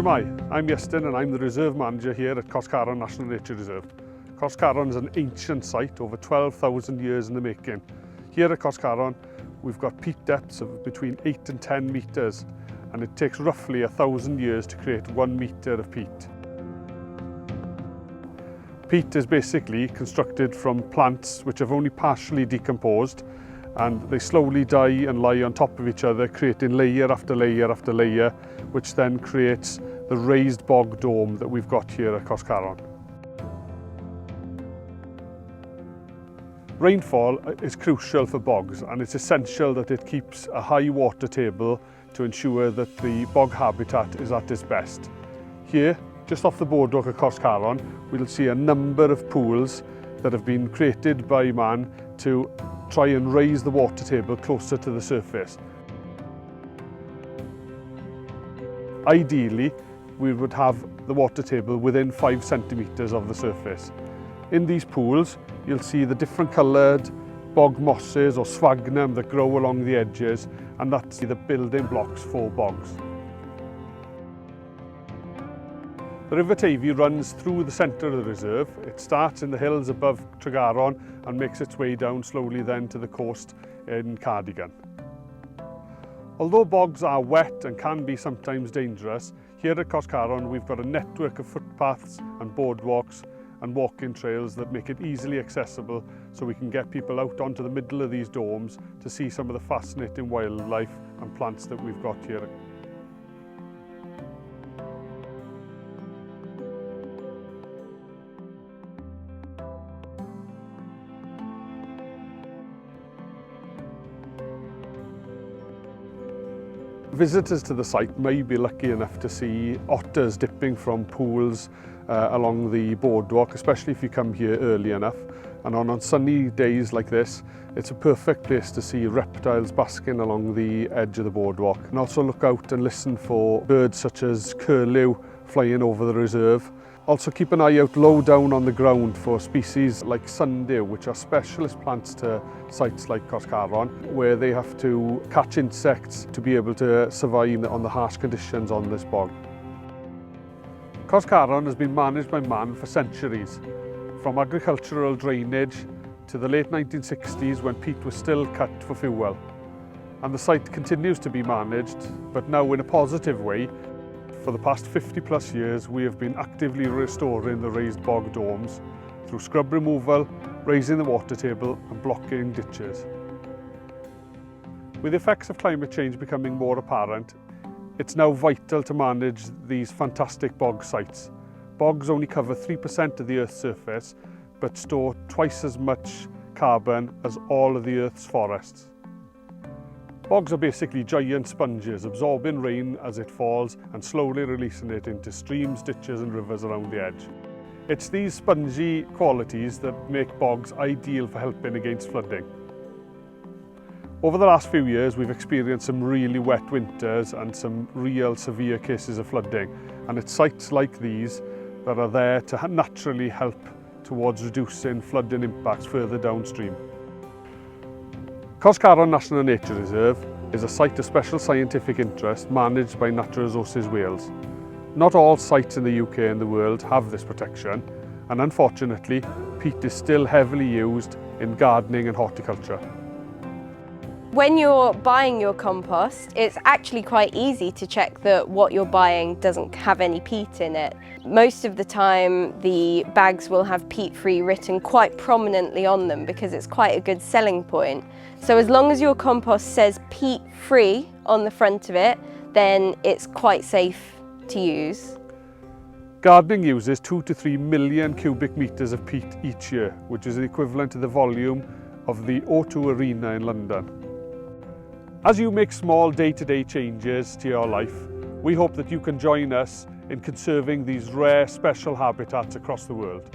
Shwmai, I'm Iestyn and I'm the Reserve Manager here at Cors Caron National Nature Reserve. Cors Caron is an ancient site, over 12,000 years in the making. Here at Cors Caron, we've got peat depths of between 8 and 10 metres, and it takes roughly 1,000 years to create 1 metre of peat. Peat is basically constructed from plants which have only partially decomposed, and they slowly die and lie on top of each other, creating layer after layer after layer, which then creates the raised bog dome that we've got here at Cors Caron. Rainfall is crucial for bogs, and it's essential that it keeps a high water table to ensure that the bog habitat is at its best. Here, just off the boardwalk at Cors Caron, we'll see a number of pools that have been created by man to try and raise the water table closer to the surface. Ideally, we would have the water table within 5 centimetres of the surface. In these pools, you'll see the different coloured bog mosses or sphagnum that grow along the edges, and that's the building blocks for bogs. The River Teifi runs through the centre of the reserve. It starts in the hills above Tregaron and makes its way down slowly then to the coast in Cardigan. Although bogs are wet and can be sometimes dangerous, here at Cors Caron we've got a network of footpaths and boardwalks and walking trails that make it easily accessible, so we can get people out onto the middle of these domes to see some of the fascinating wildlife and plants that we've got here. Visitors to the site may be lucky enough to see otters dipping from pools along the boardwalk, especially if you come here early enough. And on sunny days like this, it's a perfect place to see reptiles basking along the edge of the boardwalk. And also look out and listen for birds such as curlew flying over the reserve. Also keep an eye out low down on the ground for species like sundew, which are specialist plants to sites like Cors Caron, where they have to catch insects to be able to survive on the harsh conditions on this bog. Cors Caron has been managed by man for centuries, from agricultural drainage to the late 1960s when peat was still cut for fuel. And the site continues to be managed, but now in a positive way. For the past 50 plus years, we have been actively restoring the raised bog domes through scrub removal, raising the water table and blocking ditches. With the effects of climate change becoming more apparent, it's now vital to manage these fantastic bog sites. Bogs only cover 3% of the Earth's surface, but store twice as much carbon as all of the Earth's forests. Bogs are basically giant sponges, absorbing rain as it falls and slowly releasing it into streams, ditches and rivers around the edge. It's these spongy qualities that make bogs ideal for helping against flooding. Over the last few years, we've experienced some really wet winters and some real severe cases of flooding, and it's sites like these that are there to naturally help towards reducing flooding impacts further downstream. Cors Caron National Nature Reserve is a site of special scientific interest managed by Natural Resources Wales. Not all sites in the UK and the world have this protection, and unfortunately, peat is still heavily used in gardening and horticulture. When you're buying your compost, it's actually quite easy to check that what you're buying doesn't have any peat in it. Most of the time, the bags will have peat-free written quite prominently on them because it's quite a good selling point. So as long as your compost says peat-free on the front of it, then it's quite safe to use. Gardening uses 2 to 3 million cubic metres of peat each year, which is the equivalent to the volume of the O2 Arena in London. As you make small day-to-day changes to your life, we hope that you can join us in conserving these rare special habitats across the world.